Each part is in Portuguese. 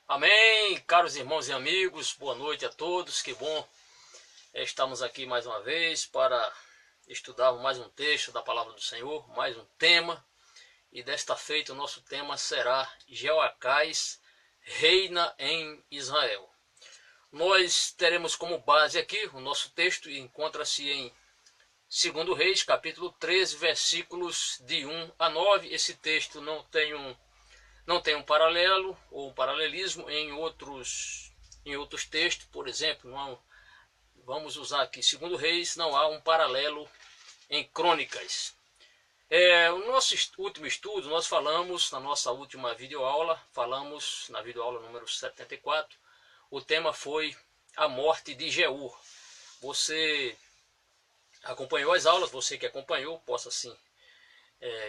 Amém, caros irmãos e amigos, boa noite a todos, que bom estamos aqui mais uma vez para estudar mais um texto da Palavra do Senhor, mais um tema, e desta feita o nosso tema será Jeoacás reina em Israel. Nós teremos como base aqui o nosso texto, encontra-se em 2 Reis, capítulo 13, versículos de 1 a 9, esse texto não tem um paralelo ou um paralelismo em outros textos, por exemplo, vamos usar aqui 2 Reis, não há um paralelo em Crônicas. No nosso último estudo, nós falamos, na nossa última videoaula, falamos na videoaula número 74, o tema foi a morte de Jeú. Você acompanhou as aulas, você que acompanhou, possa assim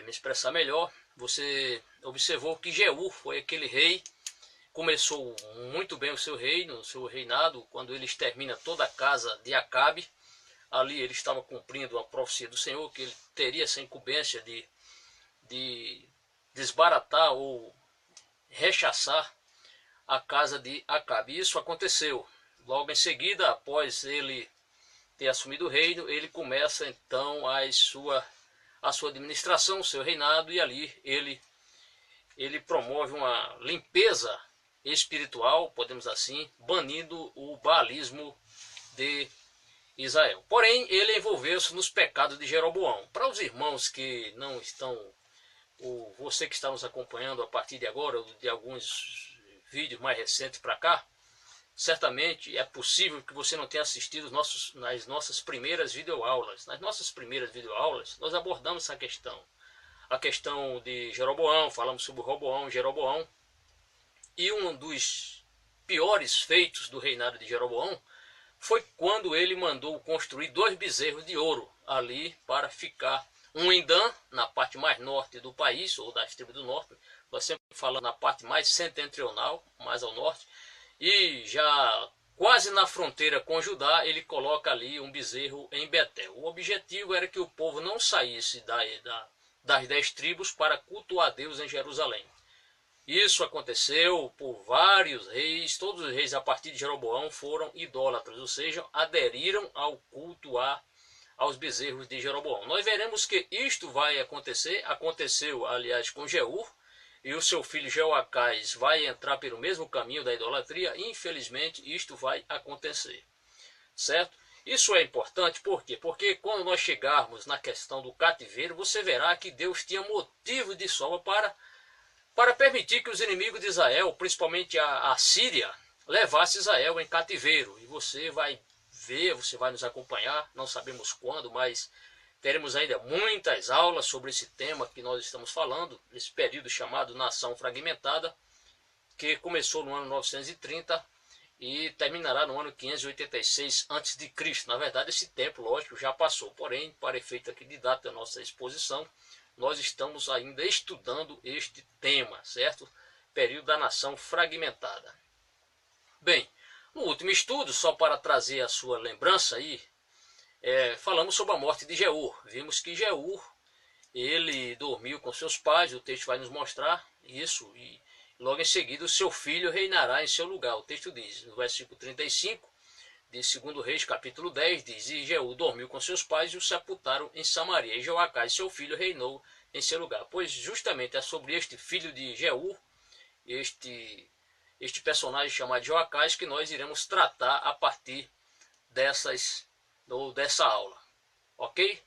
me expressar melhor. Você observou que Jeú foi aquele rei, começou muito bem o seu reino, o seu reinado, quando ele extermina toda a casa de Acabe. Ali ele estava cumprindo a profecia do Senhor, que ele teria essa incumbência de desbaratar ou rechaçar a casa de Acabe. Isso aconteceu. Logo em seguida, após ele ter assumido o reino, ele começa então a sua administração, o seu reinado, e ali ele promove uma limpeza espiritual, podemos assim, banindo o baalismo de Israel. Porém, ele envolveu-se nos pecados de Jeroboão. Para os irmãos que não estão, ou você que está nos acompanhando a partir de agora, ou de alguns vídeos mais recentes para cá, certamente é possível que você não tenha assistido nas nossas primeiras videoaulas. Nas nossas primeiras videoaulas, nós abordamos essa questão. A questão de Jeroboão, falamos sobre Roboão e Jeroboão. E um dos piores feitos do reinado de Jeroboão foi quando ele mandou construir 2 bezerros de ouro ali para ficar, um em Dan, na parte mais norte do país, ou das tribos do norte. Nós sempre falamos na parte mais setentrional, mais ao norte. E já quase na fronteira com Judá, ele coloca ali um bezerro em Betel. O objetivo era que o povo não saísse das 10 tribos para cultuar Deus em Jerusalém. Isso aconteceu por vários reis, todos os reis a partir de Jeroboão foram idólatras, ou seja, aderiram ao culto aos bezerros de Jeroboão. Nós veremos que isto vai acontecer, aconteceu aliás com Jeú, e o seu filho Jeoacás vai entrar pelo mesmo caminho da idolatria. Infelizmente, isto vai acontecer, certo? Isso é importante, por quê? Porque quando nós chegarmos na questão do cativeiro, você verá que Deus tinha motivo de sobra para permitir que os inimigos de Israel, principalmente a Síria, levasse Israel em cativeiro. E você vai ver, você vai nos acompanhar, não sabemos quando, mas teremos ainda muitas aulas sobre esse tema que nós estamos falando, esse período chamado Nação Fragmentada, que começou no ano 930 e terminará no ano 586 a.C. Na verdade, esse tempo, lógico, já passou. Porém, para efeito aqui de data da nossa exposição, nós estamos ainda estudando este tema, certo? Período da Nação Fragmentada. Bem, no último estudo, só para trazer a sua lembrança aí, falamos sobre a morte de Jeú. Vimos que Jeú, ele dormiu com seus pais, o texto vai nos mostrar isso, e logo em seguida o seu filho reinará em seu lugar. O texto diz, no versículo 35 de 2 Reis, capítulo 10, diz: E Jeú dormiu com seus pais e o sepultaram em Samaria, e Jeoacás, seu filho, reinou em seu lugar. Pois justamente é sobre este filho de Jeú, este personagem chamado Jeoacás, que nós iremos tratar a partir dessa aula, ok?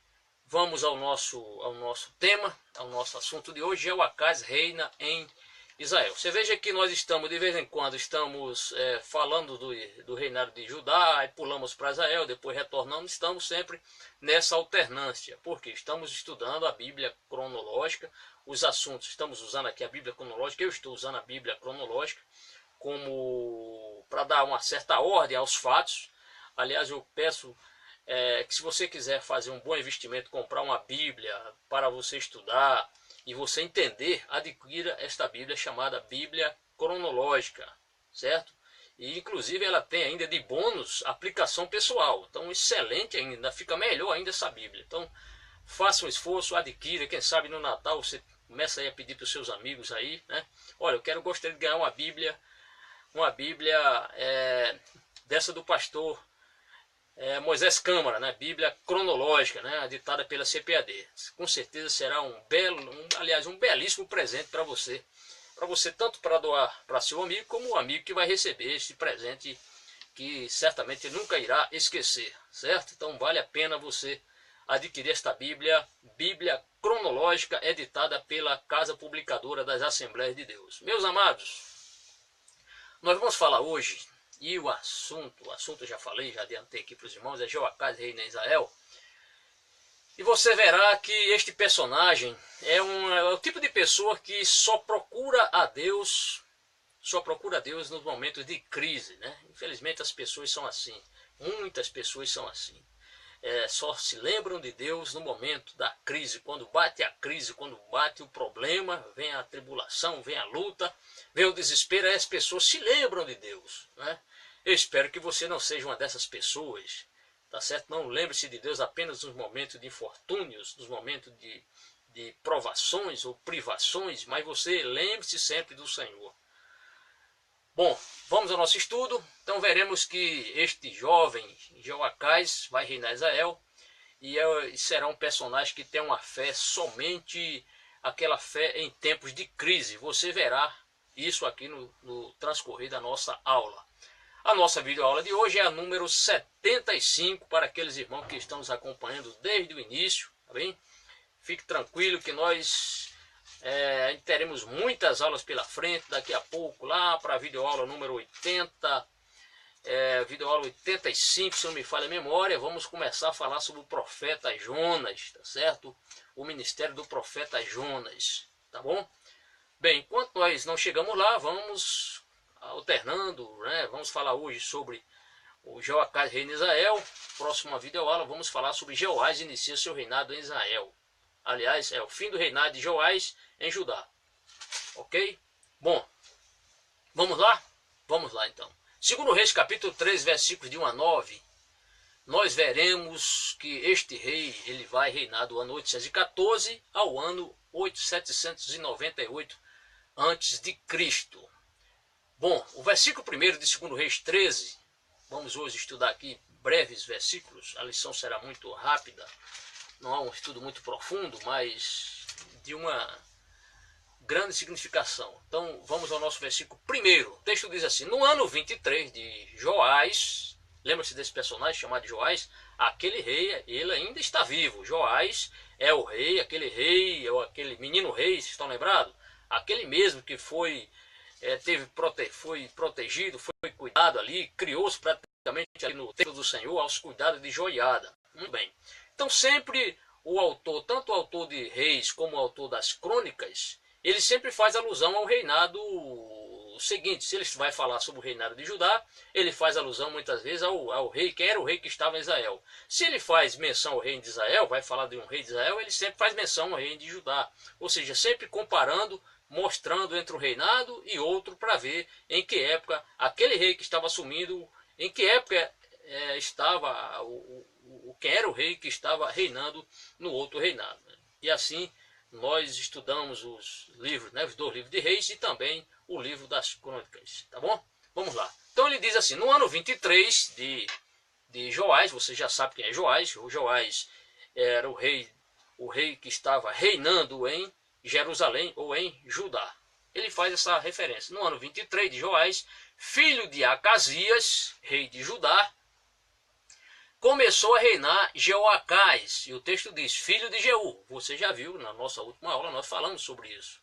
Vamos ao nosso tema, ao nosso assunto de hoje. Jeoacás reina em Israel. Você veja que nós estamos, de vez em quando, falando do reinado de Judá, aí pulamos para Israel, depois retornamos, estamos sempre nessa alternância, porque estamos estudando a Bíblia cronológica, os assuntos, estamos usando aqui a Bíblia cronológica, eu estou usando a Bíblia cronológica como para dar uma certa ordem aos fatos. Aliás, eu peço que se você quiser fazer um bom investimento, comprar uma Bíblia para você estudar e você entender, adquira esta Bíblia chamada Bíblia Cronológica, certo? E inclusive ela tem ainda de bônus aplicação pessoal. Então excelente ainda, fica melhor ainda essa Bíblia. Então faça um esforço, adquira, quem sabe no Natal você começa aí a pedir para os seus amigos aí, né? Olha, gostaria de ganhar uma Bíblia uma Bíblia dessa do pastor Moisés Câmara, né? Bíblia cronológica, né? Ditada pela CPAD. Com certeza será um belíssimo presente para você. Para você tanto para doar para seu amigo, como o amigo que vai receber esse presente que certamente nunca irá esquecer, certo? Então vale a pena você adquirir esta Bíblia, Bíblia cronológica, editada pela Casa Publicadora das Assembleias de Deus. Meus amados, nós vamos falar hoje, e o assunto eu já falei, já adiantei aqui para os irmãos, é Jeoacás, rei de Israel. E você verá que este personagem é o tipo de pessoa que só procura a Deus nos momentos de crise, né? Infelizmente as pessoas são assim, muitas pessoas são assim. Só se lembram de Deus no momento da crise, quando bate a crise, quando bate o problema, vem a tribulação, vem a luta, vem o desespero, aí as pessoas se lembram de Deus, né? Eu espero que você não seja uma dessas pessoas, tá certo? Não lembre-se de Deus apenas nos momentos de infortúnios, nos momentos de provações ou privações, mas você lembre-se sempre do Senhor. Bom, vamos ao nosso estudo. Então veremos que este jovem Jeoacás vai reinar Israel e será um personagem que tem uma fé somente aquela fé em tempos de crise. Você verá isso aqui no transcorrer da nossa aula. A nossa videoaula de hoje é a número 75 para aqueles irmãos que estão nos acompanhando desde o início, tá bem? Fique tranquilo que nós teremos muitas aulas pela frente, daqui a pouco, lá para a videoaula número 80, videoaula 85, se não me falha a memória, vamos começar a falar sobre o profeta Jonas, tá certo? O ministério do profeta Jonas, tá bom? Bem, enquanto nós não chegamos lá, vamos alternando, né? Vamos falar hoje sobre o Jeoacás, rei de Israel. Próxima videoaula vamos falar sobre Jeoás inicia seu reinado em Israel. Aliás, é o fim do reinado de Jeoás em Judá. Ok? Bom, vamos lá? Vamos lá então. Segundo Reis, capítulo 3, versículos de 1 a 9, nós veremos que este rei ele vai reinar do ano 814 ao ano 798 a.C. Bom, o versículo 1 de 2 Reis 13, vamos hoje estudar aqui breves versículos, a lição será muito rápida, não há um estudo muito profundo, mas de uma grande significação. Então vamos ao nosso versículo 1. O texto diz assim: no ano 23 de Joás, lembra-se desse personagem chamado Joás? Aquele rei, ele ainda está vivo. Joás é o rei, aquele menino rei, vocês estão lembrados? Aquele mesmo que foi protegido, foi cuidado ali, criou-se praticamente ali no templo do Senhor aos cuidados de Joiada. Muito bem. Então sempre o autor, tanto o autor de Reis como o autor das Crônicas, ele sempre faz alusão ao reinado seguinte. Se ele vai falar sobre o reinado de Judá, ele faz alusão muitas vezes ao rei, quem era o rei que estava em Israel. Se ele faz menção ao rei de Israel, vai falar de um rei de Israel, ele sempre faz menção ao rei de Judá. Ou seja, sempre comparando, mostrando entre um reinado e outro para ver em que época aquele rei que estava assumindo, em que época estava quem era o rei que estava reinando no outro reinado. E assim nós estudamos os livros, né, os 2 livros de Reis e também o livro das Crônicas, tá bom? Vamos lá. Então ele diz assim: no ano 23 de Joás, você já sabe quem é Joás. O Joás era o rei que estava reinando em Jerusalém ou em Judá. Ele faz essa referência. No ano 23 de Joás, filho de Acasias, rei de Judá, começou a reinar Jeoacás. E o texto diz, filho de Jeú. Você já viu, na nossa última aula nós falamos sobre isso.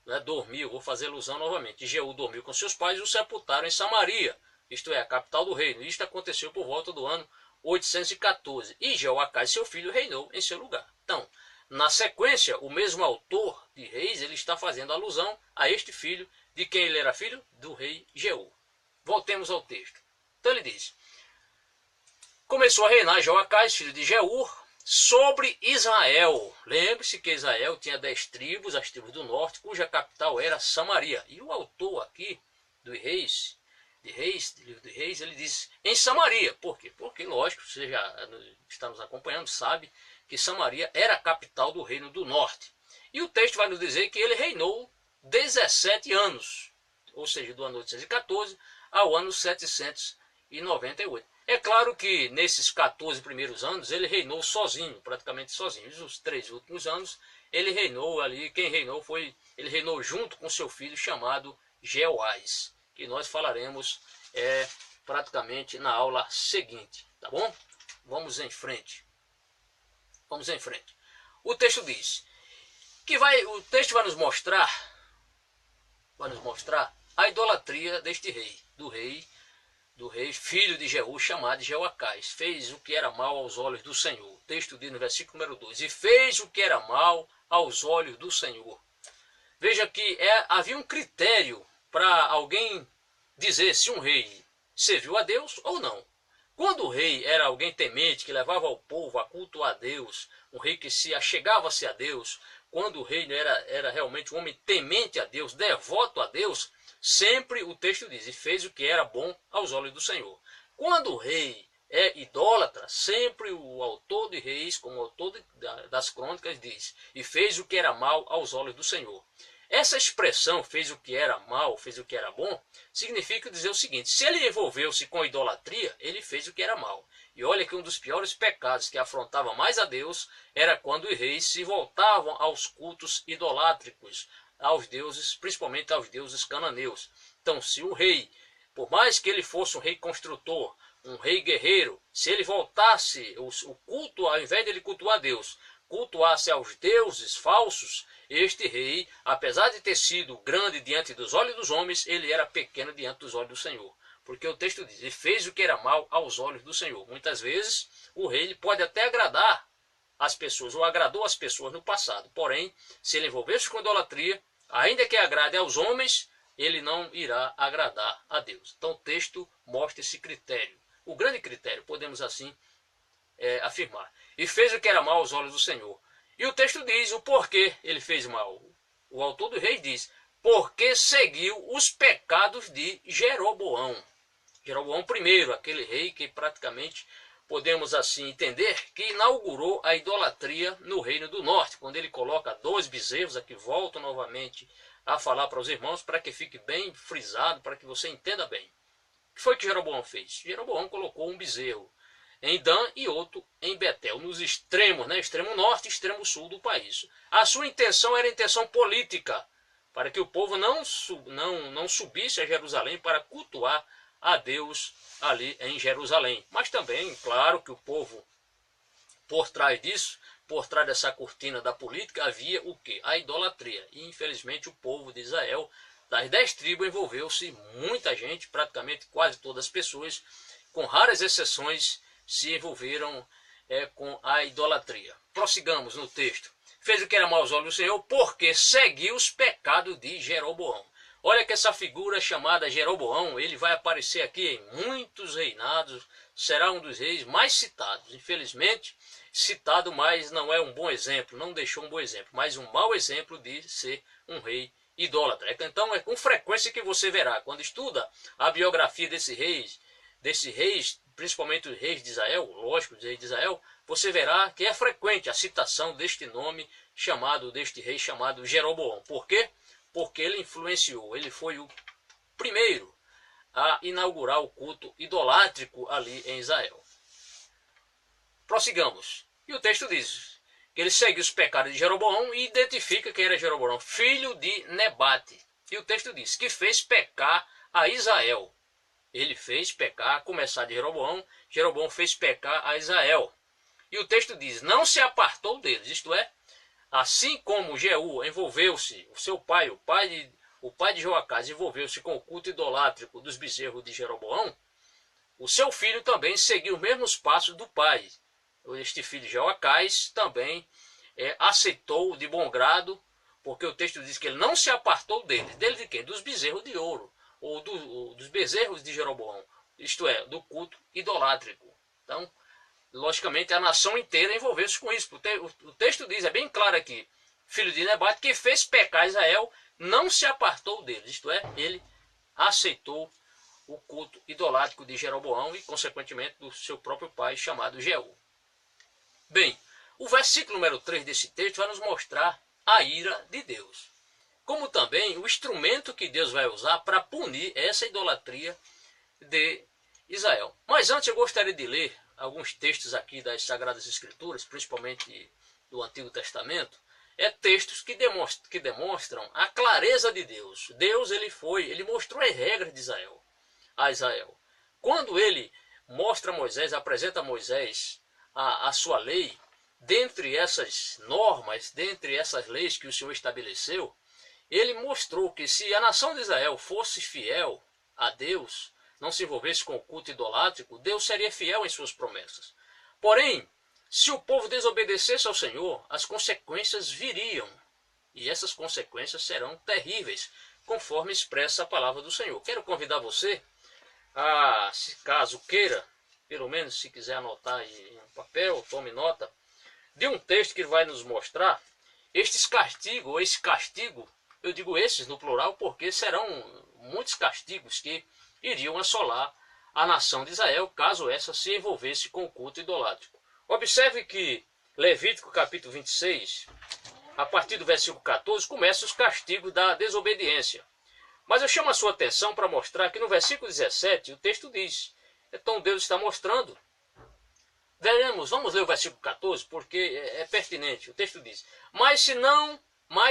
Né? Dormiu, vou fazer alusão novamente. Jeú dormiu com seus pais e o sepultaram em Samaria, isto é, a capital do reino. Isto aconteceu por volta do ano 814. E Jeoacás, seu filho, reinou em seu lugar. Então, na sequência, o mesmo autor de Reis, ele está fazendo alusão a este filho, de quem ele era filho? Do rei Jeú. Voltemos ao texto. Então ele diz: começou a reinar Jeoacás, filho de Jeú, sobre Israel. Lembre-se que Israel tinha 10 tribos, as tribos do norte, cuja capital era Samaria. E o autor aqui do livro de Reis, ele diz em Samaria. Por quê? Porque, lógico, você já está nos acompanhando, sabe que Samaria era a capital do reino do norte. E o texto vai nos dizer que ele reinou 17 anos. ou seja, do ano 814 ao ano 798. É claro que nesses 14 primeiros anos ele reinou sozinho, praticamente sozinho. Os 3 últimos anos ele reinou ali, ele reinou junto com seu filho chamado Jeoás, que nós falaremos praticamente na aula seguinte, tá bom? Vamos em frente. Vamos em frente. O texto diz que o texto vai nos mostrar a idolatria deste rei, do rei filho de Jeú, chamado Jeoacás. Fez o que era mal aos olhos do Senhor. O texto diz no versículo número 2, e fez o que era mal aos olhos do Senhor. Veja que havia um critério para alguém dizer se um rei serviu a Deus ou não. Quando o rei era alguém temente, que levava o povo a cultuar a Deus, um rei que se achegava-se a Deus, quando o rei era realmente um homem temente a Deus, devoto a Deus, sempre o texto diz, e fez o que era bom aos olhos do Senhor. Quando o rei é idólatra, sempre o autor de Reis, como o autor das crônicas, diz, e fez o que era mal aos olhos do Senhor. Essa expressão, fez o que era mal, fez o que era bom, significa dizer o seguinte, se ele envolveu-se com idolatria, ele fez o que era mal. E olha que um dos piores pecados que afrontava mais a Deus era quando os reis se voltavam aos cultos idolátricos, aos deuses, principalmente aos deuses cananeus. Então, se o rei, por mais que ele fosse um rei construtor, um rei guerreiro, se ele voltasse o culto, ao invés de ele cultuar a Deus, cultuasse aos deuses falsos, este rei, apesar de ter sido grande diante dos olhos dos homens, ele era pequeno diante dos olhos do Senhor. Porque o texto diz, ele fez o que era mal aos olhos do Senhor. Muitas vezes, o rei pode até agradar as pessoas, ou agradou as pessoas no passado. Porém, se ele envolver-se com idolatria, ainda que agrade aos homens, ele não irá agradar a Deus. Então o texto mostra esse critério. O grande critério, podemos assim afirmar. E fez o que era mal aos olhos do Senhor. E o texto diz o porquê ele fez mal. O autor do Reis diz, porque seguiu os pecados de Jeroboão. Jeroboão I, aquele rei que praticamente podemos assim entender que inaugurou a idolatria no Reino do Norte, quando ele coloca 2 bezerros, aqui volto novamente a falar para os irmãos, para que fique bem frisado, para que você entenda bem. O que foi que Jeroboão fez? Jeroboão colocou um bezerro em Dan e outro em Betel, nos extremos, extremo norte e extremo sul do país. A sua intenção era intenção política, para que o povo não subisse a Jerusalém para cultuar a Deus ali em Jerusalém. Mas também, claro que o povo, por trás disso, por trás dessa cortina da política, havia o quê? A idolatria. E infelizmente o povo de Israel, das 10 tribos, envolveu-se muita gente, praticamente quase todas as pessoas, com raras exceções, se envolveram com a idolatria. Prossigamos no texto. Fez o que era mal aos olhos do Senhor, porque seguiu os pecados de Jeroboão. Olha que essa figura chamada Jeroboão, ele vai aparecer aqui em muitos reinados, será um dos reis mais citados. Infelizmente, citado, mas não é um bom exemplo, não deixou um bom exemplo, mas um mau exemplo de ser um rei idólatra. Então é com frequência que você verá, quando estuda a biografia desses reis, principalmente os reis de Israel, lógico, os reis de Israel, você verá que é frequente a citação deste rei chamado Jeroboão. Por quê? Porque ele influenciou, ele foi o primeiro a inaugurar o culto idolátrico ali em Israel. Prossigamos. E o texto diz que ele segue os pecados de Jeroboão e identifica quem era Jeroboão, filho de Nebate. E o texto diz que fez pecar a Israel. Ele fez pecar, a começar de Jeroboão, Jeroboão fez pecar a Israel. E o texto diz, não se apartou deles, isto é, assim como Jeú envolveu-se, o seu pai, o pai de Jeoacás envolveu-se com o culto idolátrico dos bezerros de Jeroboão, o seu filho também seguiu os mesmos passos do pai. Este filho de Jeoacás também aceitou de bom grado, porque o texto diz que ele não se apartou deles. Dele de quem? Dos bezerros de ouro, ou dos bezerros de Jeroboão, isto é, do culto idolátrico. Então, logicamente, a nação inteira envolveu-se com isso. O texto diz, é bem claro aqui, filho de Nebate, que fez pecar Israel, não se apartou deles, isto é, ele aceitou o culto idolátrico de Jeroboão e, consequentemente, do seu próprio pai, chamado Jeú. Bem, o versículo número 3 desse texto vai nos mostrar a ira de Deus. como também o instrumento que Deus vai usar para punir essa idolatria de Israel. Mas antes eu gostaria de ler alguns textos aqui das Sagradas Escrituras, principalmente do Antigo Testamento, textos que demonstram a clareza de Deus. Deus ele mostrou as regras de Israel, a Israel. Quando ele mostra a Moisés, apresenta a Moisés a sua lei, dentre essas normas, dentre essas leis que o Senhor estabeleceu, ele mostrou que se a nação de Israel fosse fiel a Deus, não se envolvesse com o culto idolátrico, Deus seria fiel em suas promessas. Porém, se o povo desobedecesse ao Senhor, as consequências viriam. E essas consequências serão terríveis, conforme expressa a palavra do Senhor. Quero convidar você a, se caso queira, pelo menos se quiser anotar em um papel, tome nota, de um texto que vai nos mostrar esse castigo, eu digo esses no plural porque serão muitos castigos que iriam assolar a nação de Israel, caso essa se envolvesse com o culto idolátrico. Observe que Levítico capítulo 26, a partir do versículo 14, começa os castigos da desobediência. Mas eu chamo a sua atenção para mostrar que no versículo 17 o texto diz, então Deus está mostrando. Vamos ler o versículo 14, porque é pertinente. O texto diz, mas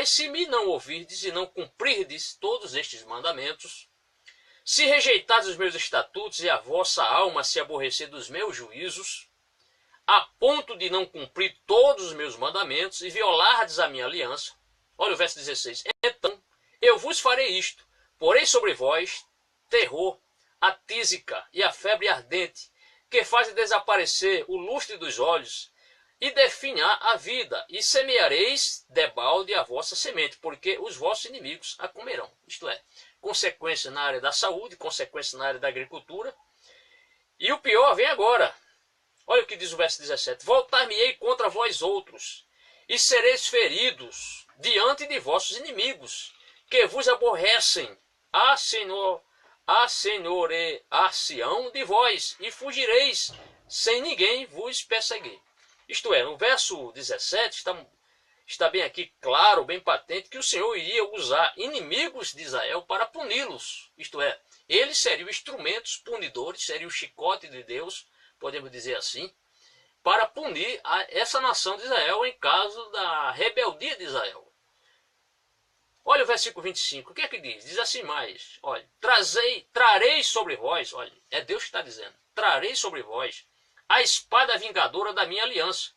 se me não ouvirdes e não cumprirdes todos estes mandamentos, se rejeitardes os meus estatutos e a vossa alma se aborrecer dos meus juízos, a ponto de não cumprir todos os meus mandamentos e violardes a minha aliança, olha o verso 16, então eu vos farei isto, porei sobre vós terror, a tísica e a febre ardente, que fazem desaparecer o lustre dos olhos e definhar a vida, e semeareis debalde a vossa semente, porque os vossos inimigos a comerão. Isto é, consequência na área da saúde, consequência na área da agricultura. E o pior vem agora. Olha o que diz o verso 17. Voltar-me-ei contra vós outros, e sereis feridos diante de vossos inimigos, que vos aborrecem, senhorear-se-ão de vós, e fugireis, sem ninguém vos perseguir. Isto é, no verso 17 está bem aqui claro, bem patente, que o Senhor iria usar inimigos de Israel para puni-los. Isto é, eles seriam instrumentos punidores, seriam o chicote de Deus, podemos dizer assim, para punir essa nação de Israel em caso da rebeldia de Israel. Olha o versículo 25, o que é que diz? Diz assim mais, olha, trarei sobre vós, olha, é Deus que está dizendo, trarei sobre vós a espada vingadora da minha aliança.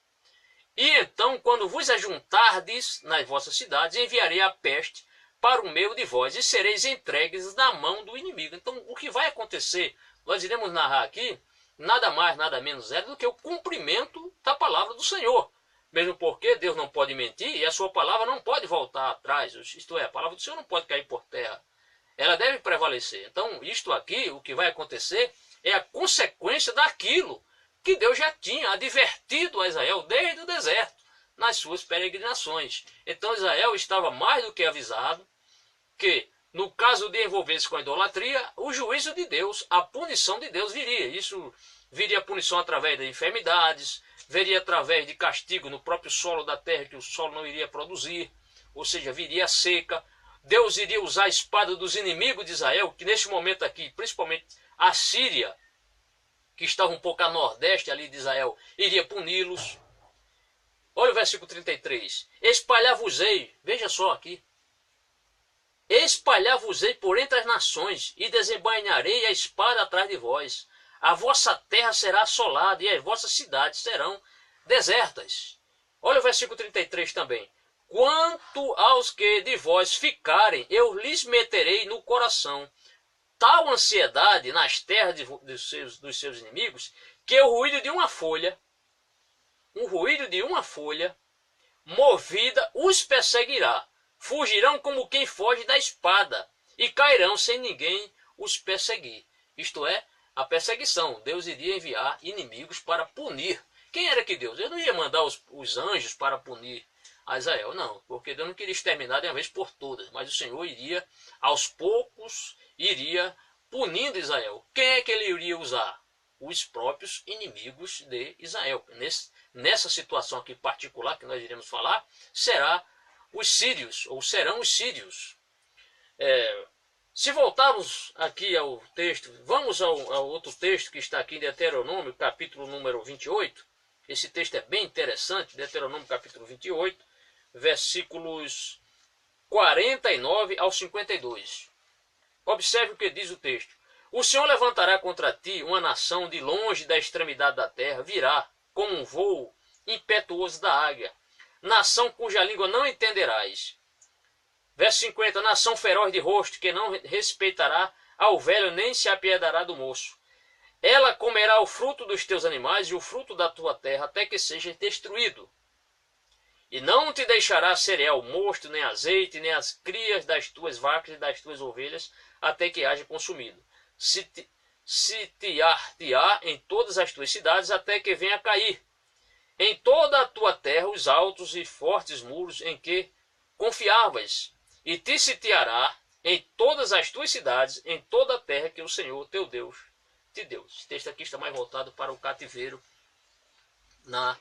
E então, quando vos ajuntardes nas vossas cidades, enviarei a peste para o meio de vós, e sereis entregues na mão do inimigo. Então, o que vai acontecer, nós iremos narrar aqui, nada mais, nada menos é do que o cumprimento da palavra do Senhor. Mesmo porque Deus não pode mentir e a sua palavra não pode voltar atrás. Isto é, a palavra do Senhor não pode cair por terra. Ela deve prevalecer. Então, isto aqui, o que vai acontecer, é a consequência daquilo que Deus já tinha advertido a Israel desde o deserto, nas suas peregrinações. Então Israel estava mais do que avisado que, no caso de envolver-se com a idolatria, o juízo de Deus, a punição de Deus viria. Isso viria a punição através de enfermidades, viria através de castigo no próprio solo da terra, que o solo não iria produzir, ou seja, viria a seca. Deus iria usar a espada dos inimigos de Israel, que neste momento aqui, principalmente a Síria, que estava um pouco a nordeste ali de Israel, iria puni-los. Olha o versículo 33. Espalhar-vos-ei, veja só aqui. Espalhar-vos-ei por entre as nações, e desembainharei a espada atrás de vós. A vossa terra será assolada, e as vossas cidades serão desertas. Olha o versículo 33 também. Quanto aos que de vós ficarem, eu lhes meterei no coração tal ansiedade nas terras dos seus inimigos, que o ruído de uma folha, movida, os perseguirá. Fugirão como quem foge da espada, e cairão sem ninguém os perseguir. Isto é, a perseguição. Deus iria enviar inimigos para punir. Quem era que Deus? Ele não ia mandar os anjos para punir a Israel, não, porque Deus não queria exterminar de uma vez por todas, mas o Senhor iria, aos poucos, iria punindo Israel. Quem é que ele iria usar? Os próprios inimigos de Israel. Nessa situação aqui particular que nós iremos falar, será os sírios, ou serão os sírios. Se voltarmos aqui ao texto, vamos ao outro texto que está aqui em Deuteronômio, capítulo número 28. Esse texto é bem interessante, Deuteronômio capítulo 28, versículos 49 ao 52. Observe o que diz o texto. O Senhor levantará contra ti uma nação de longe da extremidade da terra, virá como um voo impetuoso da águia, nação cuja língua não entenderás. Verso 50, nação feroz de rosto, que não respeitará ao velho, nem se apiedará do moço. Ela comerá o fruto dos teus animais e o fruto da tua terra, até que seja destruído. E não te deixará cereal mosto, nem azeite, nem as crias das tuas vacas e das tuas ovelhas, até que haja consumido. Sitiar-te-á em todas as tuas cidades, até que venha a cair. Em toda a tua terra os altos e fortes muros em que confiavas, e te sitiará em todas as tuas cidades, em toda a terra que o Senhor teu Deus te deu. Esse texto aqui está mais voltado para o cativeiro na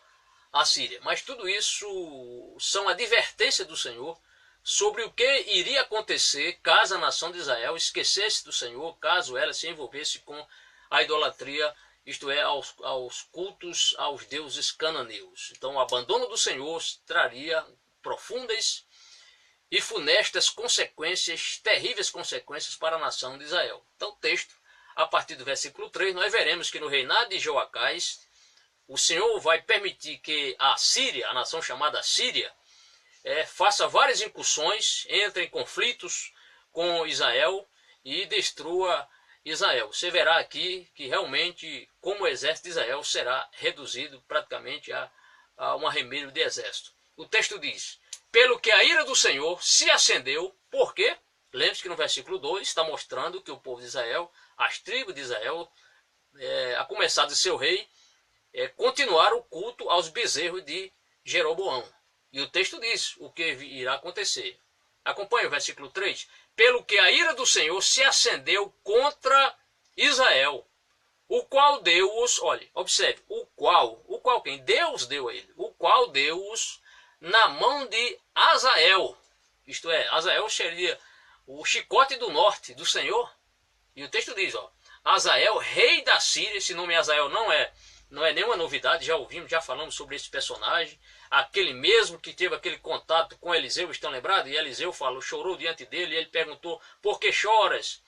Assíria. Mas tudo isso são advertências do Senhor sobre o que iria acontecer caso a nação de Israel esquecesse do Senhor, caso ela se envolvesse com a idolatria, isto é, aos cultos aos deuses cananeus. Então o abandono do Senhor traria profundas e funestas consequências, terríveis consequências para a nação de Israel. Então o texto, a partir do versículo 3, nós veremos que no reinado de Joacás, o Senhor vai permitir que a Síria, a nação chamada Síria, faça várias incursões, entre em conflitos com Israel e destrua Israel. Você verá aqui que realmente, como o exército de Israel, será reduzido praticamente a um arremedo de exército. O texto diz, pelo que a ira do Senhor se acendeu, por quê? Lembre-se que no versículo 2 está mostrando que o povo de Israel, as tribos de Israel, a começar de seu rei, continuaram o culto aos bezerros de Jeroboão. E o texto diz o que irá acontecer. Acompanhe o versículo 3. Pelo que a ira do Senhor se acendeu contra Israel, o qual deu-os, olhe, observe, o qual quem? Deus deu a ele, o qual deu-os na mão de Azael. Isto é, Azael seria o chicote do norte do Senhor. E o texto diz, Azael, rei da Síria. Esse nome Azael não é nenhuma novidade, já ouvimos, já falamos sobre esse personagem, aquele mesmo que teve aquele contato com Eliseu, estão lembrados? E Eliseu chorou diante dele, e ele perguntou, por que choras?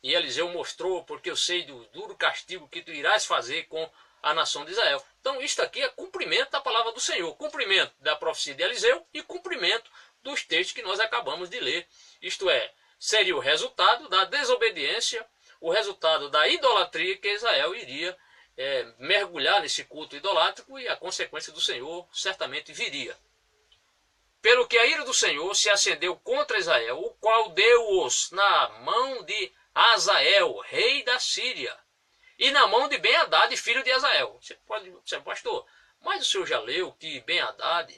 E Eliseu mostrou, porque eu sei do duro castigo que tu irás fazer com a nação de Israel. Então isto aqui é cumprimento da palavra do Senhor, cumprimento da profecia de Eliseu e cumprimento dos textos que nós acabamos de ler. Isto é, seria o resultado da desobediência, o resultado da idolatria que Israel iria mergulhar nesse culto idolátrico, e a consequência do Senhor certamente viria. Pelo que a ira do Senhor se acendeu contra Israel, o qual deu-os na mão de Azael, rei da Síria, e na mão de Ben-Hadad, filho de Azael. Você pode dizer, pastor, mas o senhor já leu que Ben-Hadad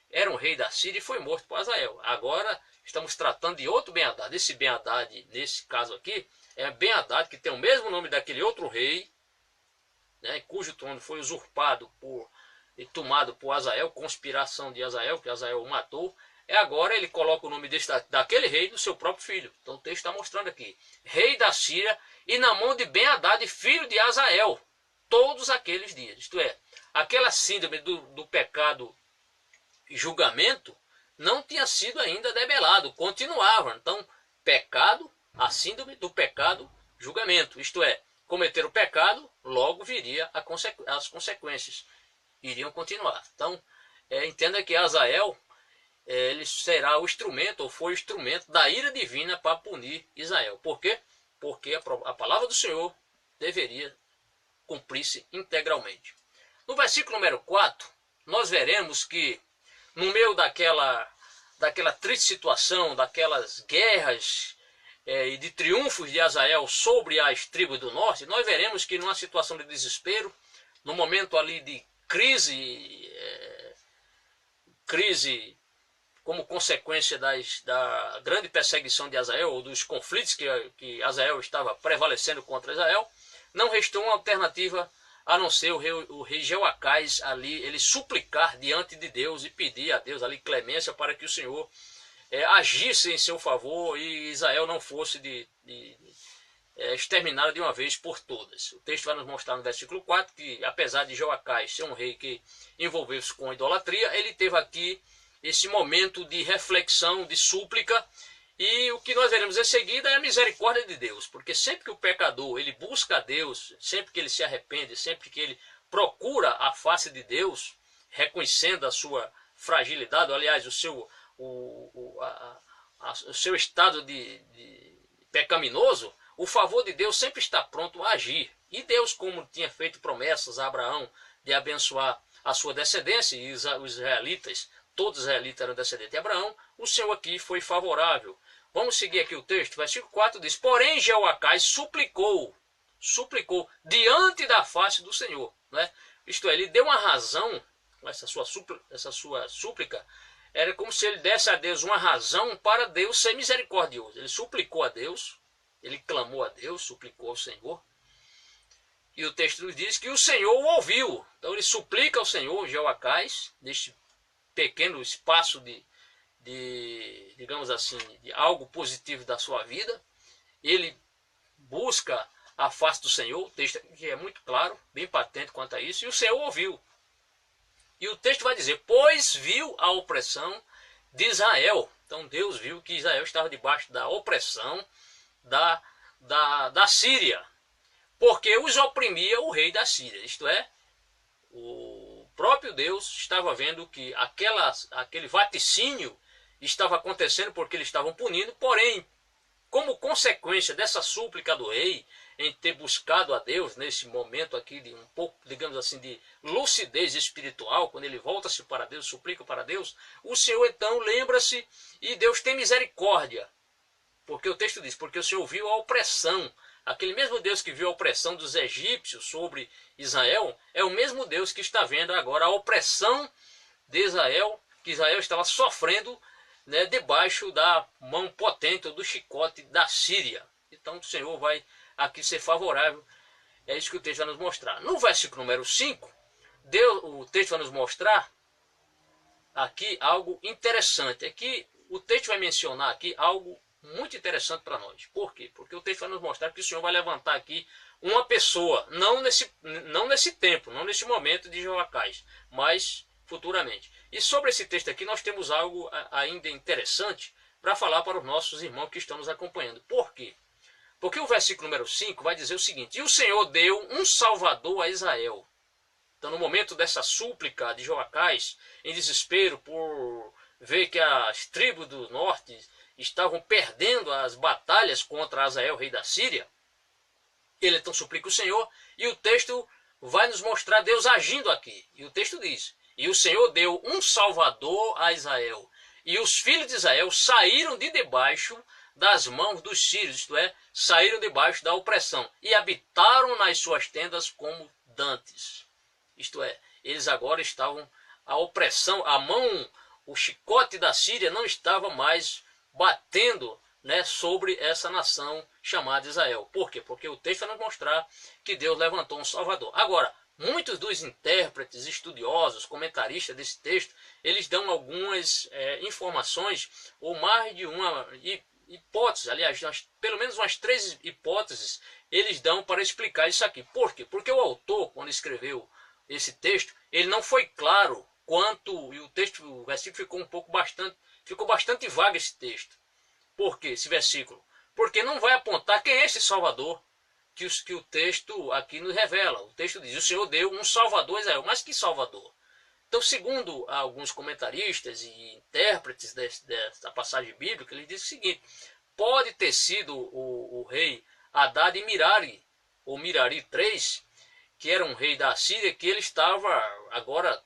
era um rei da Síria e foi morto por Azael. Agora estamos tratando de outro Ben-Hadad. Esse Ben-Hadad, nesse caso aqui, é Ben-Hadad que tem o mesmo nome daquele outro rei, cujo trono foi usurpado e tomado por Azael, conspiração de Azael, que Azael o matou. Agora ele coloca o nome daquele rei do seu próprio filho. Então o texto está mostrando aqui, rei da Síria, e na mão de Ben-Hadad, filho de Azael, todos aqueles dias. Isto é, aquela síndrome do pecado e julgamento não tinha sido ainda debelado, continuava. Então, pecado, a síndrome do pecado, julgamento. Isto é, cometer o pecado, logo viria as consequências, iriam continuar. Então, entenda que Azael, ele será o instrumento, ou foi o instrumento da ira divina para punir Israel. Por quê? Porque a palavra do Senhor deveria cumprir-se integralmente. No versículo número 4, nós veremos que no meio daquela triste situação, daquelas guerras e de triunfos de Azael sobre as tribos do norte, nós veremos que numa situação de desespero, no momento ali de crise como consequência da grande perseguição de Azael, ou dos conflitos que Azael estava prevalecendo contra Israel, não restou uma alternativa a não ser o rei Joacás ali, ele suplicar diante de Deus e pedir a Deus ali clemência para que o Senhor agisse em seu favor e Israel não fosse exterminada de uma vez por todas. O texto vai nos mostrar no versículo 4 que, apesar de Joacás ser um rei que envolveu-se com idolatria, ele teve aqui esse momento de reflexão, de súplica, e o que nós veremos em seguida é a misericórdia de Deus, porque sempre que o pecador ele busca a Deus, sempre que ele se arrepende, sempre que ele procura a face de Deus, reconhecendo a sua fragilidade, aliás, o seu estado de pecaminoso, o favor de Deus sempre está pronto a agir. E Deus, como tinha feito promessas a Abraão de abençoar a sua descendência, e os israelitas, todos os israelitas eram descendentes de Abraão, o Senhor aqui foi favorável. Vamos seguir aqui o texto, versículo 4 diz: porém Jeoacás suplicou diante da face do Senhor. Né? Isto é, ele deu uma razão, essa sua súplica, era como se ele desse a Deus uma razão para Deus ser misericordioso. Ele suplicou a Deus, ele clamou a Deus, suplicou ao Senhor. E o texto nos diz que o Senhor o ouviu. Então ele suplica ao Senhor, Jeoacás, neste pequeno espaço digamos assim, de algo positivo da sua vida. Ele busca a face do Senhor, o texto aqui é muito claro, bem patente quanto a isso, e o Senhor ouviu. E o texto vai dizer, pois viu a opressão de Israel. Então Deus viu que Israel estava debaixo da opressão da Síria, porque os oprimia o rei da Síria. Isto é, o próprio Deus estava vendo que aquele vaticínio estava acontecendo porque eles estavam punindo, porém, como consequência dessa súplica do rei, em ter buscado a Deus nesse momento aqui de um pouco, digamos assim, de lucidez espiritual, quando ele volta-se para Deus, suplica para Deus, o Senhor então lembra-se e Deus tem misericórdia. Porque o texto diz, porque o Senhor viu a opressão. Aquele mesmo Deus que viu a opressão dos egípcios sobre Israel, é o mesmo Deus que está vendo agora a opressão de Israel, que Israel estava sofrendo, né, debaixo da mão potente ou do chicote da Síria. Então o Senhor vai aqui ser favorável. É isso que o texto vai nos mostrar. No versículo número 5, o texto vai nos mostrar aqui algo interessante. É que o texto vai mencionar aqui algo muito interessante para nós. Por quê? Porque o texto vai nos mostrar que o Senhor vai levantar aqui uma pessoa, não nesse tempo, não nesse momento de Joacás, mas futuramente. E sobre esse texto aqui nós temos algo ainda interessante para falar para os nossos irmãos que estão nos acompanhando. Por quê? Porque o versículo número 5 vai dizer o seguinte, e o Senhor deu um salvador a Israel. Então no momento dessa súplica de Joacás, em desespero por ver que as tribos do norte estavam perdendo as batalhas contra Azael, rei da Síria, ele então suplica o Senhor, e o texto vai nos mostrar Deus agindo aqui. E o texto diz, e o Senhor deu um salvador a Israel, e os filhos de Israel saíram de debaixo das mãos dos sírios, isto é, saíram debaixo da opressão, e habitaram nas suas tendas como dantes. Isto é, eles agora estavam, a opressão, a mão, o chicote da Síria não estava mais batendo, né, sobre essa nação chamada Israel. Por quê? Porque o texto vai nos mostrar que Deus levantou um Salvador. Agora, muitos dos intérpretes, estudiosos, comentaristas desse texto, eles dão algumas informações, ou mais de uma hipótese, aliás, pelo menos umas 3 hipóteses, eles dão para explicar isso aqui. Por quê? Porque o autor, quando escreveu esse texto, ele não foi claro quanto, e o versículo ficou bastante vago esse texto. Por quê? Esse versículo? Porque não vai apontar quem é esse Salvador que o texto aqui nos revela. O texto diz, o Senhor deu um Salvador a Israel. Mas que Salvador? Então, segundo alguns comentaristas e intérpretes dessa passagem bíblica, ele diz o seguinte, pode ter sido o rei Hadad e Mirari, ou Mirari III, que era um rei da Assíria, que ele estava agora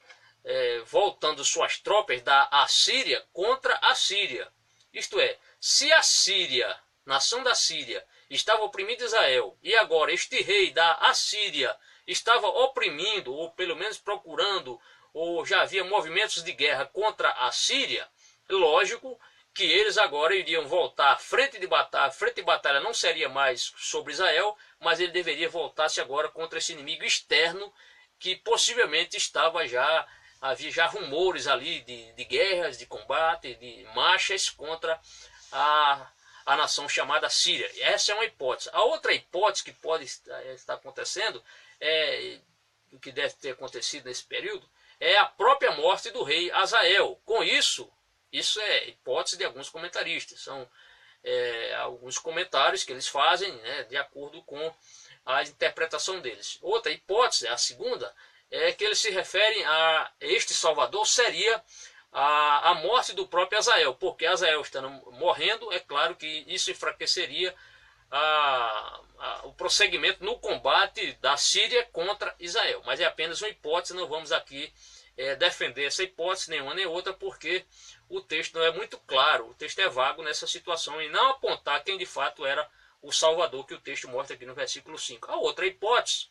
voltando suas tropas da Assíria contra a Síria. Isto é, se a Síria, nação da Síria, estava oprimindo Israel, e agora este rei da Assíria estava oprimindo, ou pelo menos procurando, ou já havia movimentos de guerra contra a Síria, lógico que eles agora iriam voltar à frente de batalha. A frente de batalha não seria mais sobre Israel, mas ele deveria voltar-se agora contra esse inimigo externo que possivelmente estava já havia já rumores ali de guerras, de combate, de marchas contra a nação chamada Síria. Essa é uma hipótese. A outra hipótese que pode estar acontecendo, o que deve ter acontecido nesse período, é a própria morte do rei Azael. Com isso é hipótese de alguns comentaristas, são alguns comentários que eles fazem, né, de acordo com a interpretação deles. Outra hipótese, a segunda, é que eles se referem a este Salvador seria a morte do próprio Azael, porque Azael estando morrendo, é claro que isso enfraqueceria o prosseguimento no combate da Síria contra Israel. Mas é apenas uma hipótese, não vamos aqui defender essa hipótese, nenhuma nem outra, porque o texto não é muito claro, o texto é vago nessa situação, e não apontar quem de fato era o Salvador, que o texto mostra aqui no versículo 5. A outra hipótese,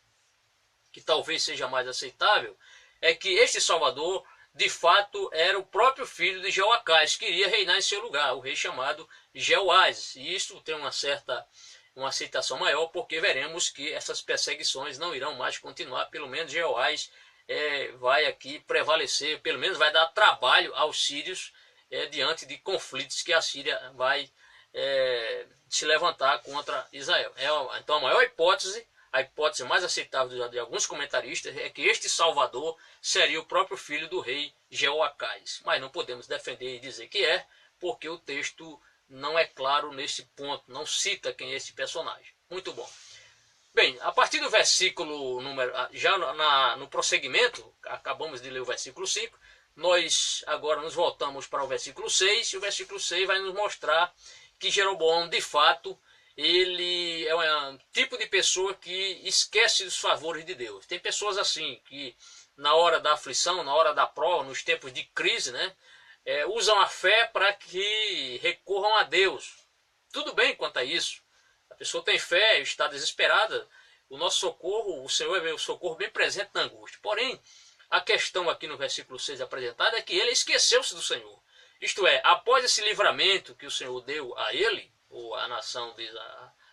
que talvez seja mais aceitável, é que este Salvador, de fato, era o próprio filho de Jeoacás, que iria reinar em seu lugar, o rei chamado Jeoás. E isso tem uma aceitação maior, porque veremos que essas perseguições não irão mais continuar, pelo menos Jeoás vai aqui prevalecer, pelo menos vai dar trabalho aos sírios diante de conflitos que a Síria vai se levantar contra Israel. Então a maior hipótese, a hipótese mais aceitável de alguns comentaristas, é que este Salvador seria o próprio filho do rei Jeoacás. Mas não podemos defender e dizer que porque o texto não é claro nesse ponto, não cita quem é esse personagem. Muito bom. Bem, a partir do versículo já no prosseguimento, acabamos de ler o versículo 5, nós agora nos voltamos para o versículo 6, e o versículo 6 vai nos mostrar que Jeroboão, de fato, ele é um tipo de pessoa que esquece dos favores de Deus. Tem pessoas assim, que na hora da aflição, na hora da prova, nos tempos de crise, né, usam a fé para que recorram a Deus. Tudo bem quanto a isso. A pessoa tem fé, está desesperada. O nosso socorro, o Senhor é o socorro bem presente na angústia. Porém, a questão aqui no versículo 6 apresentado é que ele esqueceu-se do Senhor. Isto é, após esse livramento que o Senhor deu a ele, ou a nação,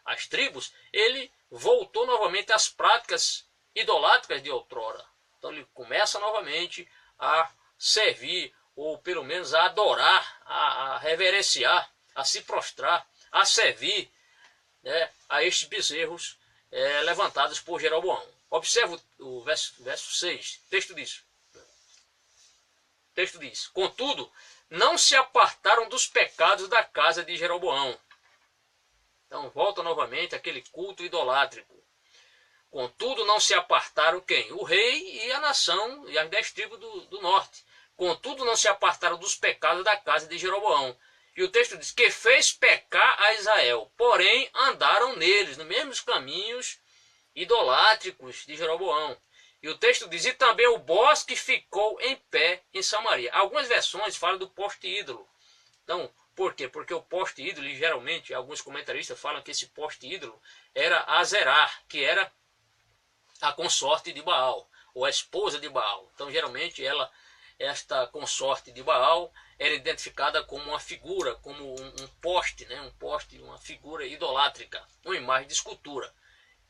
as tribos, ele voltou novamente às práticas idolátricas de outrora. Então ele começa novamente a servir, ou pelo menos a adorar, a reverenciar, a se prostrar, a servir, né, a estes bezerros levantados por Jeroboão. Observe o verso 6, o texto diz, contudo, não se apartaram dos pecados da casa de Jeroboão. Então volta novamente aquele culto idolátrico. Contudo, não se apartaram quem? O rei e a nação e as 10 tribos do norte. Contudo, não se apartaram dos pecados da casa de Jeroboão. E o texto diz que fez pecar a Israel, porém andaram neles, nos mesmos caminhos idolátricos de Jeroboão. E o texto diz, e também o bosque ficou em pé em Samaria. Algumas versões falam do poste ídolo. Então, por quê? Porque o poste ídolo, geralmente, alguns comentaristas falam que esse poste ídolo era Azerá, que era a consorte de Baal, ou a esposa de Baal. Então, geralmente, esta consorte de Baal era identificada como uma figura, como um poste, né? Um poste, uma figura idolátrica, uma imagem de escultura.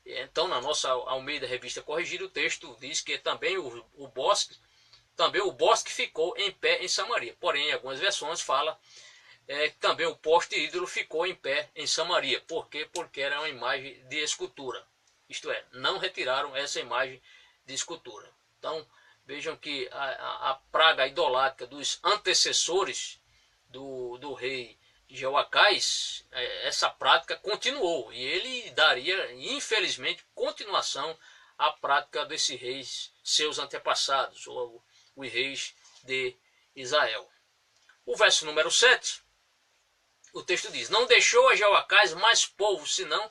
Então, na nossa Almeida Revista Corrigida, o texto diz que também o bosque ficou em pé em Samaria. Porém, em algumas versões fala que também o poste ídolo ficou em pé em Samaria. Por quê? Porque era uma imagem de escultura. Isto é, não retiraram essa imagem de escultura. Então, vejam que a praga idolátrica dos antecessores do rei Jeoacás, essa prática continuou. E ele daria, infelizmente, continuação à prática desses reis, seus antepassados, ou os reis de Israel. O verso número 7, o texto diz, não deixou a Jeoacás mais povo, senão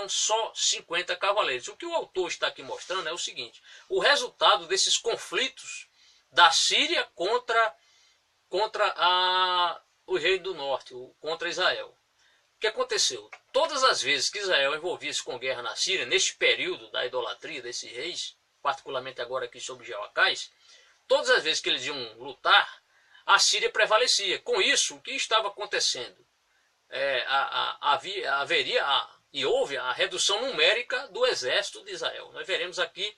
só 50 cavaleiros. O que o autor está aqui mostrando é o seguinte, o resultado desses conflitos da Síria contra o rei do norte, contra Israel. O que aconteceu? Todas as vezes que Israel envolvia-se com guerra na Síria, neste período da idolatria desses reis, particularmente agora aqui sobre Jeoacás, todas as vezes que eles iam lutar, a Síria prevalecia. Com isso, o que estava acontecendo? Houve a redução numérica do exército de Israel. Nós veremos aqui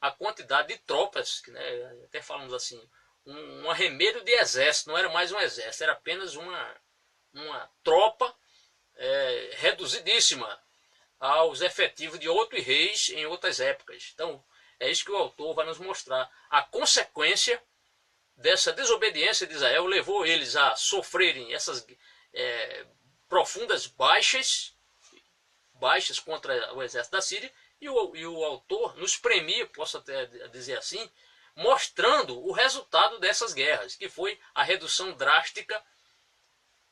a quantidade de tropas, que, né, até falamos assim, um arremedo de exército, não era mais um exército, era apenas uma tropa reduzidíssima aos efetivos de outros reis em outras épocas. Então, é isso que o autor vai nos mostrar. A consequência dessa desobediência de Israel levou eles a sofrerem essas profundas baixas contra o exército da Síria, e o autor nos premia, posso até dizer assim, mostrando o resultado dessas guerras, que foi a redução drástica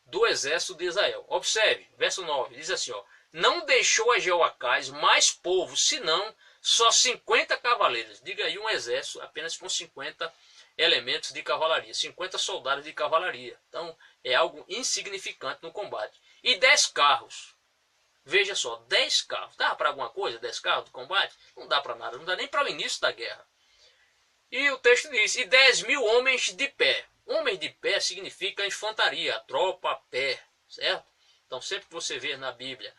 do exército de Israel. Observe, verso 9, diz assim, ó, não deixou a Jeoacás mais povo, senão só 50 cavaleiros. Diga aí um exército apenas com 50 elementos de cavalaria, 50 soldados de cavalaria. Então é algo insignificante no combate. E 10 carros. Veja só, 10 carros. Dá para alguma coisa 10 carros de combate? Não dá para nada, não dá nem para o início da guerra. E o texto diz, e 10.000 homens de pé. Homens de pé significa infantaria, tropa a pé, certo? Então sempre que você vê na Bíblia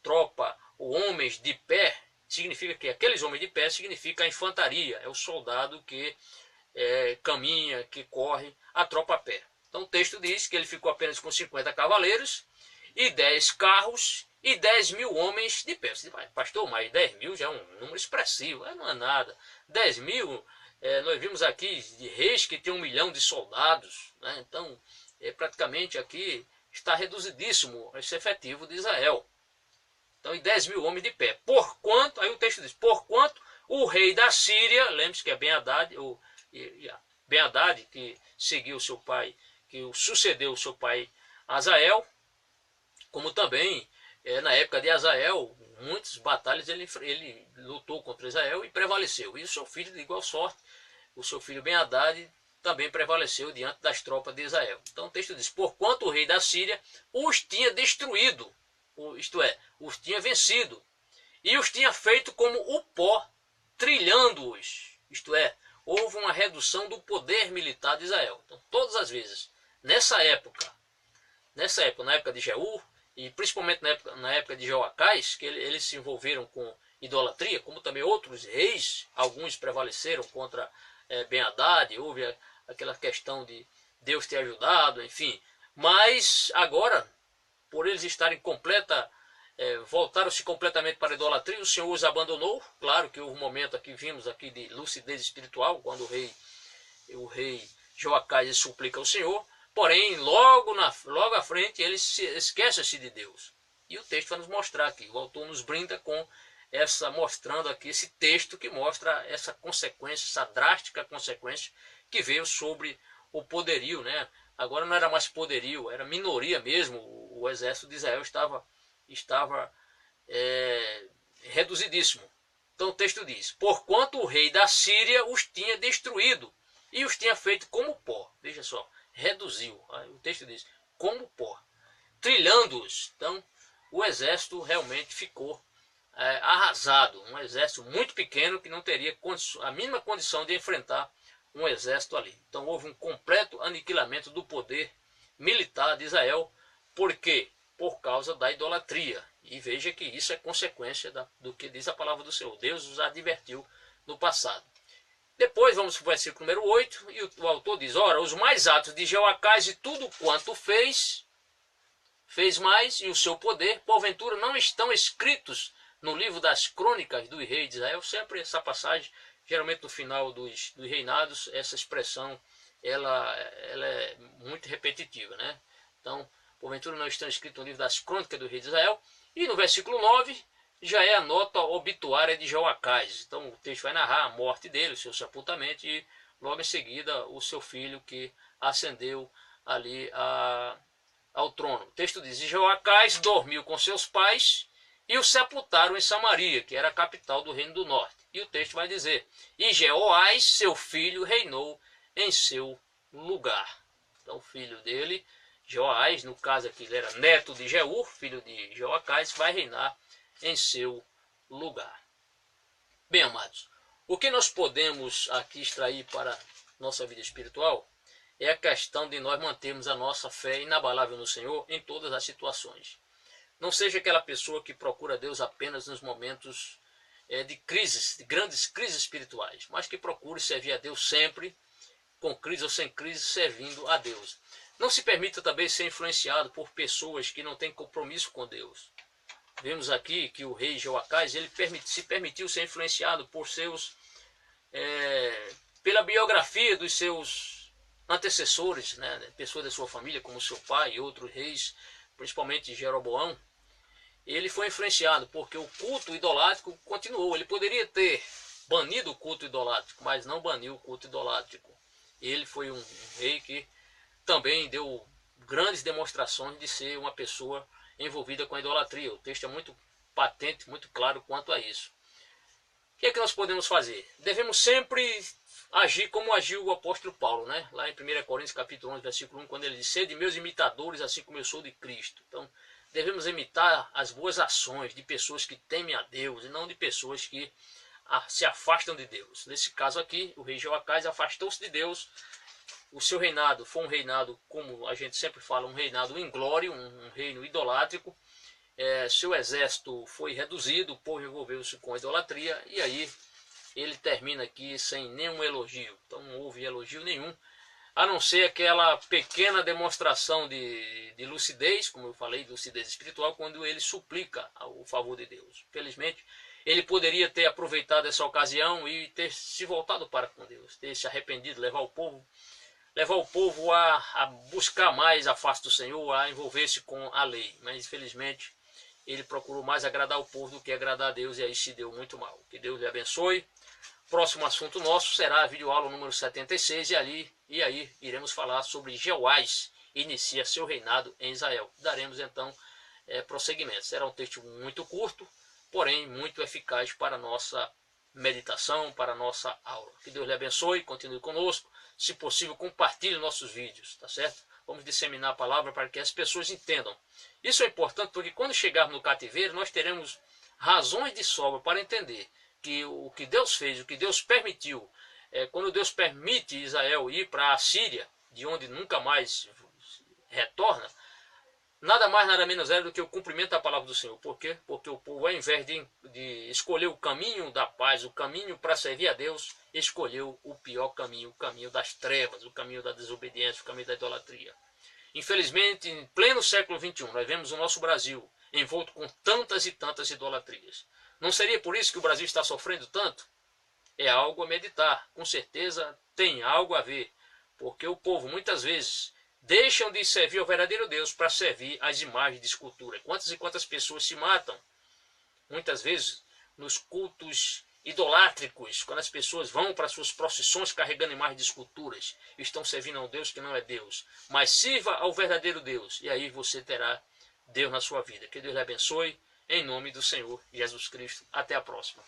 tropa ou homens de pé, significa que aqueles homens de pé significa a infantaria, é o soldado que caminha, que corre, a tropa a pé. Então o texto diz que ele ficou apenas com 50 cavaleiros e 10 carros e 10.000 homens de pé. Você diz, pastor, mas 10.000 já é um número expressivo, não é nada. 10.000, nós vimos aqui de reis que tem 1 milhão de soldados, né? Então praticamente aqui está reduzidíssimo esse efetivo de Israel. Então, e 10.000 homens de pé. Porquanto, aí o texto diz, porquanto o rei da Síria, lembre-se que é Ben-Hadad, Ben-Hadad que seguiu seu pai, que sucedeu o seu pai Azael, como também na época de Azael, muitas batalhas ele lutou contra Israel e prevaleceu. E o seu filho, de igual sorte, o seu filho Ben-Hadad também prevaleceu diante das tropas de Israel. Então o texto diz, porquanto o rei da Síria os tinha destruído, isto é, os tinha vencido, e os tinha feito como o pó, trilhando-os. Isto é, houve uma redução do poder militar de Israel. Então, todas as vezes, nessa época, na época de Jeú, e principalmente na época de Jeoacás, que eles se envolveram com idolatria, como também outros reis, alguns prevaleceram contra Ben-Hadad, houve aquela questão de Deus ter ajudado, enfim. Mas agora, por eles estarem voltaram-se completamente para a idolatria, o Senhor os abandonou. Claro que houve um momento aqui, vimos aqui de lucidez espiritual, quando o rei Jeoacás suplica ao Senhor, porém logo à frente ele esquece-se de Deus. E o texto vai nos mostrar aqui, o autor nos brinda com mostrando aqui esse texto que mostra essa consequência, essa drástica consequência que veio sobre o poderio, né? Agora não era mais poderio, era minoria mesmo. O exército de Israel estava reduzidíssimo. Então o texto diz, porquanto o rei da Síria os tinha destruído e os tinha feito como pó. Veja só, reduziu. O texto diz, como pó, trilhando-os. Então o exército realmente ficou arrasado. Um exército muito pequeno que não teria a mínima condição de enfrentar um exército ali. Então houve um completo aniquilamento do poder militar de Israel. Por quê? Por causa da idolatria. E veja que isso é consequência do que diz a palavra do Senhor. Deus os advertiu no passado. Depois vamos para o versículo número 8, e o autor diz, ora, os mais atos de Jeoacás e tudo quanto fez mais, e o seu poder, porventura não estão escritos no livro das crônicas do rei de Israel. Sempre essa passagem, geralmente no final dos reinados, essa expressão ela é muito repetitiva, né? Então, porventura não estão escritos no livro das crônicas do rei de Israel. E no versículo 9 já é a nota obituária de Jeoacás. Então o texto vai narrar a morte dele, o seu sepultamento, e logo em seguida o seu filho que ascendeu ali ao trono. O texto diz, Jeoacás dormiu com seus pais e o sepultaram em Samaria, que era a capital do reino do norte. E o texto vai dizer, e Jeoás, seu filho, reinou em seu lugar. Então o filho dele, Jeoás, no caso aqui ele era neto de Jeú, filho de Jeoacás, vai reinar em seu lugar. Bem, amados, o que nós podemos aqui extrair para nossa vida espiritual é a questão de nós mantermos a nossa fé inabalável no Senhor em todas as situações. Não seja aquela pessoa que procura Deus apenas nos momentos de crises, de grandes crises espirituais, mas que procure servir a Deus sempre, com crise ou sem crise, servindo a Deus. Não se permita também ser influenciado por pessoas que não têm compromisso com Deus. Vemos aqui que o rei Jeoacás, ele se permitiu ser influenciado por pela biografia dos seus antecessores, né, pessoas da sua família, como seu pai e outros reis, principalmente Jeroboão. Ele foi influenciado porque o culto idolátrico continuou. Ele poderia ter banido o culto idolátrico, mas não baniu o culto idolátrico. Ele foi um rei que também deu grandes demonstrações de ser uma pessoa envolvida com a idolatria. O texto é muito patente, muito claro quanto a isso. O que é que nós podemos fazer? Devemos sempre agir como agiu o apóstolo Paulo, né? Lá em 1 Coríntios capítulo 11, versículo 1, quando ele diz: sede meus imitadores, assim como eu sou de Cristo. Então, devemos imitar as boas ações de pessoas que temem a Deus e não de pessoas que se afastam de Deus. Nesse caso aqui, o rei Jeoacás afastou-se de Deus. O seu reinado foi um reinado, como a gente sempre fala, um reinado inglório, um reino idolátrico. Seu exército foi reduzido, o povo envolveu-se com a idolatria, e aí ele termina aqui sem nenhum elogio. Então não houve elogio nenhum, a não ser aquela pequena demonstração de lucidez, como eu falei, de lucidez espiritual, quando ele suplica o favor de Deus. Felizmente, ele poderia ter aproveitado essa ocasião e ter se voltado para com Deus, ter se arrependido, levar o povo a buscar mais a face do Senhor, a envolver-se com a lei. Mas, infelizmente, ele procurou mais agradar o povo do que agradar a Deus, e aí se deu muito mal. Que Deus lhe abençoe. Próximo assunto nosso será a videoaula número 76, e aí iremos falar sobre Jeoás inicia seu reinado em Israel. Daremos então prosseguimento. Será um texto muito curto, porém muito eficaz para a nossa meditação, para a nossa aula. Que Deus lhe abençoe, continue conosco. Se possível, compartilhe nossos vídeos, tá certo? Vamos disseminar a palavra para que as pessoas entendam. Isso é importante porque quando chegarmos no cativeiro, nós teremos razões de sobra para entender que o que Deus fez, o que Deus permitiu, quando Deus permite Israel ir para a Síria, de onde nunca mais retorna, nada mais, nada menos é do que o cumprimento da palavra do Senhor. Por quê? Porque o povo, ao invés de escolher o caminho da paz, o caminho para servir a Deus, escolheu o pior caminho, o caminho das trevas, o caminho da desobediência, o caminho da idolatria. Infelizmente, em pleno século XXI, nós vemos o nosso Brasil envolto com tantas e tantas idolatrias. Não seria por isso que o Brasil está sofrendo tanto? É algo a meditar, com certeza tem algo a ver, porque o povo muitas vezes deixam de servir ao verdadeiro Deus para servir às imagens de escultura. Quantas e quantas pessoas se matam, muitas vezes, nos cultos idolátricos, quando as pessoas vão para suas procissões carregando imagens de esculturas, estão servindo a um Deus que não é Deus. Mas sirva ao verdadeiro Deus, e aí você terá Deus na sua vida. Que Deus lhe abençoe, em nome do Senhor Jesus Cristo. Até a próxima.